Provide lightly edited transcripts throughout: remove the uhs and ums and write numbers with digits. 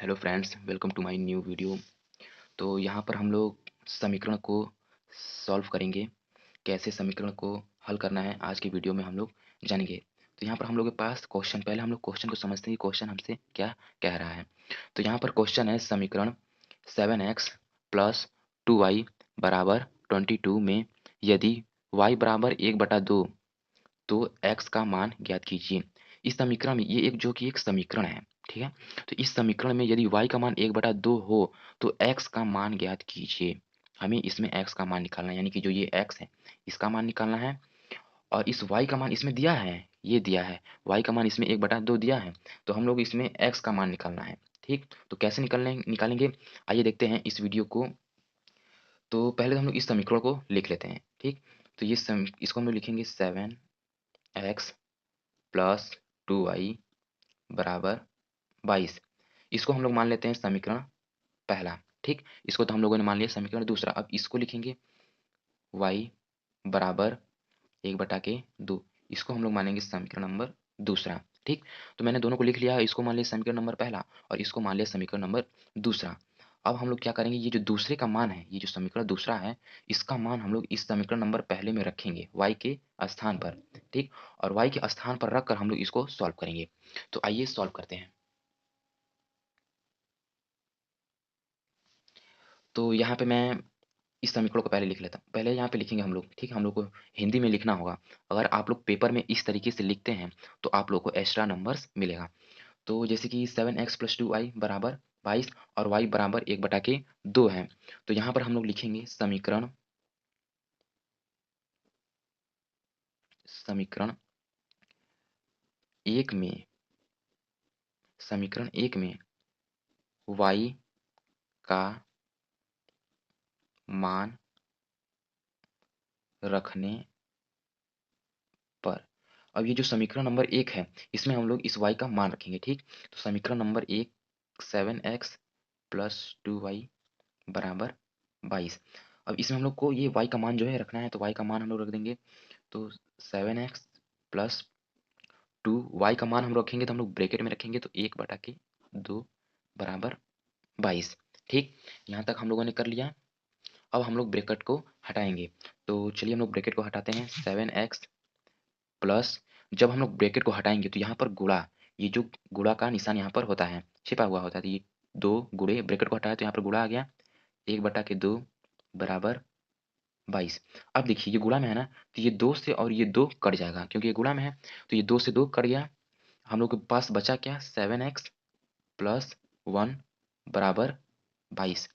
Hello friends, welcome to my new video. तो यहाँ पर हम लोग समीकरण को सॉल्व करेंगे। कैसे समीकरण को हल करना है आज की वीडियो में हम लोग जानेंगे। तो यहाँ पर हम लोग के पास क्वेश्चन, पहले हम लोग क्वेश्चन को समझते हैं कि क्वेश्चन हमसे क्या कह रहा है। तो यहाँ पर क्वेश्चन है समीकरण 7x प्लस 2y बराबर 22 में यदि y बराबर 1/2 तो x का मान ज्ञात कीजिए। इस समीकरण में ये एक जो कि एक समीकरण है, ठीक है? तो इस समीकरण में यदि y का मान 1/2 हो तो x का मान ज्ञात कीजिए। हमें इसमें x का मान निकालना है, यानी कि जो ये x है इसका मान निकालना है और इस y का मान इसमें दिया है, ये दिया है, y का मान इसमें 1/2 दिया है, तो हम लोग इसमें x का मान निकालना है, ठीक? तो कैसे निकालेंगे आइए देखते हैं इस वीडियो को। तो पहले तो हम लोग इस समीकरण को लिख लेते हैं, ठीक? तो इसको हम लोग लिखेंगे 7x प्लस 2y बराबर 22। इसको हम लोग मान लेते हैं समीकरण पहला, ठीक? इसको तो हम लोगों ने मान लिया समीकरण दूसरा। अब इसको लिखेंगे y बराबर 1/2। इसको हम लोग मानेंगे समीकरण नंबर दूसरा, ठीक? तो मैंने दोनों को लिख लिया, इसको मान लिया समीकरण नंबर पहला और इसको मान लिया समीकरण नंबर दूसरा। अब हम लोग क्या करेंगे, ये जो दूसरे का मान है, ये जो समीकरण दूसरा है, इसका मान हम लोग इस समीकरण नंबर पहले में रखेंगे y के स्थान पर, ठीक? और y के स्थान पर रखकर हम लोग इसको सॉल्व करेंगे। तो आइए सॉल्व करते हैं। तो यहाँ पे मैं इस समीकरण को पहले लिख लेता हूँ। पहले यहाँ पे लिखेंगे हम लोग, ठीक है? हम लोग को हिंदी में लिखना होगा। अगर आप लोग पेपर में इस तरीके से लिखते हैं, तो आप लोग को एक्स्ट्रा नंबर्स मिलेगा। तो जैसे कि 7x प्लस 2y बराबर 22 और y बराबर 1/2 है। तो यहाँ पर हम लोग लिखेंगे समीकरण 1 में समीकरण 1 में y का मान रखने पर, अब ये जो समीकरण नंबर 1 है, इसमें हम लोग इस y का मान रखेंगे, ठीक? तो समीकरण नंबर 1 7x प्लस 2y बराबर 22। अब इसमें हम लोग को ये y का मान जो है रखना है, तो y का मान हम लोग रख देंगे। तो 7x प्लस 2 y का मान हम रखेंगे तो हम लोग ब्रैकेट में रखेंगे, तो 1/2 बराबर 22, ठीक? यहाँ तक हम लोगों ने कर लिया। अब हम लोग ब्रैकेट को हटाएँगे। तो चलिए हम लोग ब्रैकेट को हटाते हैं। 7x प्लस, जब हम लोग ब्रैकेट को हटाएँगे तो यहाँ पर गुणा, ये जो गुणा का निशान यहाँ पर होता है, छिपा हुआ होता है, तो ये 2 गुणे ब्रैकेट को हटाया तो यहाँ पर गुणा आ गया, 1/2 बराबर 22। अब देखिए ये गुणा में है ना, तो ये 2 से और ये 2 कट जाएगा क्योंकि ये गुणा में है, तो ये 2 से 2 कट गया। हम लोग के पास बचा क्या, 7x प्लस 1 बराबर 22।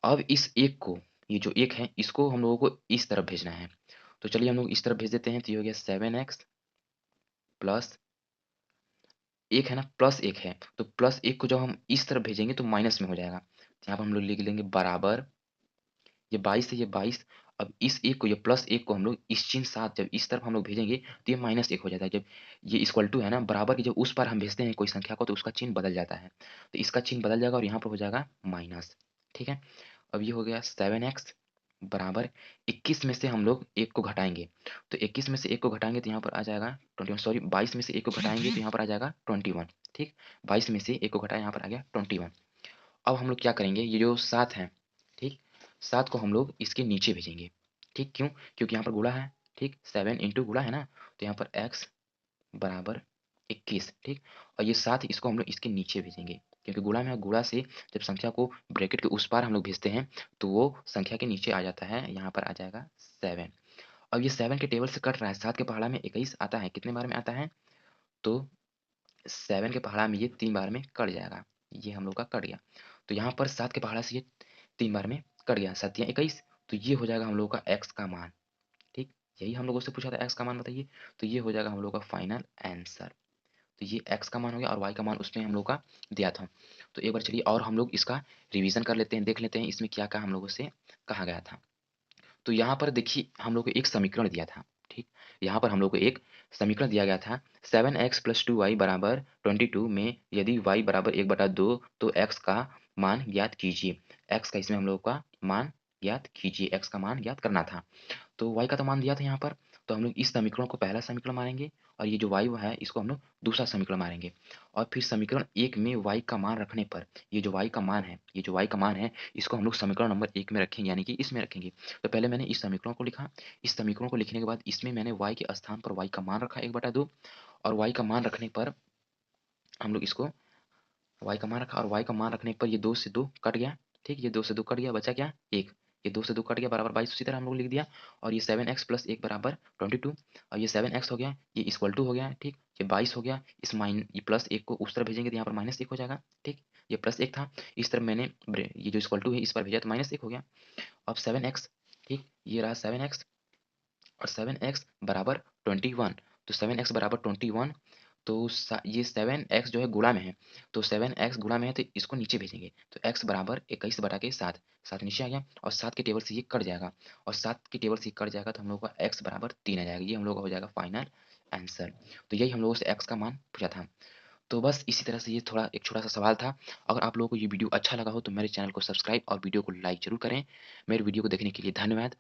अब इस 1 को, ये जो 1 है इसको हम लोगों को इस तरफ भेजना है। तो चलिए हम लोग इस तरफ भेज देते हैं, तो ये हो गया 7x प्लस 1 है ना, प्लस 1 है, तो प्लस 1 को जब हम इस तरफ भेजेंगे तो माइनस में हो जाएगा। तो यहाँ पर हम लोग लिख लेंगे बराबर, ये 22 है, ये 22। अब इस 1 को, ये प्लस 1 को हम लोग इस चिन्ह साथ जब इस तरफ हम लोग भेजेंगे तो ये माइनस 1 हो जाता है। जब ये इक्वल टू है ना, बराबर की जब उस पार हम भेजते हैं कोई संख्या को तो उसका चिन्ह बदल जाता है। तो इसका चिन्ह बदल जाएगा और यहाँ पर हो जाएगा माइनस, ठीक है? अब ये हो गया 7x बराबर 21 में से हम लोग 1 को घटाएँगे। तो 21 में से 1 को घटाएँगे तो यहाँ पर आ जाएगा 21, सॉरी 22 में से 1 को घटाएँगे तो यहाँ पर आ जाएगा 21, ठीक? 22 में से 1 को घटाया, यहाँ पर आ गया 21। अब हम लोग क्या करेंगे, ये जो 7 है, ठीक? 7 को हम लोग इसके नीचे भेजेंगे, ठीक? क्यों? क्योंकि यहाँ पर गुणा है, ठीक? 7 इंटू गुणा है ना, तो यहाँ पर x बराबर 21, ठीक? और ये 7 इसको हम लोग इसके नीचे भेजेंगे क्योंकि गुणा में है, गुणा से जब संख्या को ब्रैकेट के उस पार हम लोग भेजते हैं तो वो संख्या के नीचे आ जाता है, यहाँ पर आ जाएगा 7। अब ये 7 के टेबल से कट रहा है, 7 के पहाड़ा में 21 आता है, कितने बार में आता है? तो 7 के पहाड़ा में ये 3 बार में कट जाएगा, ये हम लोग का कट गया। तो यहाँ पर 7 के पहाड़ा से ये 3 बार में कट गया, 7 या 21, तो ये हो जाएगा हम लोगों का x का मान, ठीक? यही हम लोगों से पूछा था x का मान बताइए, तो ये हो जाएगा हम लोग का फाइनल आंसर। तो ये x का मान हो गया और y का मान उसमें हम लोग का दिया था। तो एक बार चलिए और हम लोग इसका रिवीजन कर लेते हैं, देख लेते हैं इसमें क्या-क्या हम लोगों से कहा गया था। तो यहाँ पर देखिए हम लोग को एक समीकरण दिया था, ठीक? यहाँ पर हम लोग को एक समीकरण दिया गया था, 7x प्लस 2y बराबर 22 में यदि y बराबर 1/2 तो x का मान ज्ञात कीजिए। x का इसमें हम लोग का मान ज्ञात कीजिए, x का मान ज्ञात करना था। तो y का तो मान दिया था यहाँ पर, तो हम लोग इस समीकरण को पहला समीकरण मानेंगे और ये जो y है इसको हम लोग दूसरा समीकरण मानेंगे। और फिर समीकरण 1 में y का मान रखने पर ये जो y का मान है, ये जो y का मान है इसको हम लोग समीकरण नंबर 1 में रखेंगे, यानी कि इसमें रखेंगे। तो पहले मैंने इस समीकरण को लिखा, इस समीकरण को लिखने के बाद इसमें मैंने y के स्थान पर y का मान रखा 1/2 और y का मान रखने पर हम लोग इसको y का मान रखा और y का मान रखने पर ये 2 से 2 कट गया, ठीक, ये 2 से 2 कट गया, बचा क्या 1, ये 2 से 2 कट गया बराबर 22। उसी तरह हम लोग लिख दिया और ये 7x प्लस 1 बराबर 22 और ये 7x हो गया, ये इक्वल टू हो गया, ठीक, ये 22 हो गया। इस माइन ये प्लस 1 को उस तरफ भेजेंगे तो यहाँ पर माइनस 1 हो जाएगा, ठीक, ये प्लस 1 था, इस तरफ मैंने ये जो इक्वल टू है इस पर भेजा तो माइनस 1 हो गया। अब 7x, ठीक, ये रहा 7x और 7x बराबर 21, तो 7x बराबर 21, तो ये 7x जो है गुणा में है, तो 7x गुणा में है तो इसको नीचे भेजेंगे, तो x बराबर 21 बटा के 7, 7 नीचे आ गया और 7 के टेबल से ये कट जाएगा और 7 के टेबल से कट जाएगा तो हम लोग का x बराबर 3 आ जाएगा। ये हम लोग का हो जाएगा फाइनल आंसर। तो यही हम लोगों से x का मान पूछा था। तो बस इसी तरह से ये थोड़ा एक छोटा सा सवाल था। अगर आप लोगों को ये वीडियो अच्छा लगा हो तो मेरे चैनल को सब्सक्राइब और वीडियो को लाइक जरूर करें। मेरे वीडियो को देखने के लिए धन्यवाद।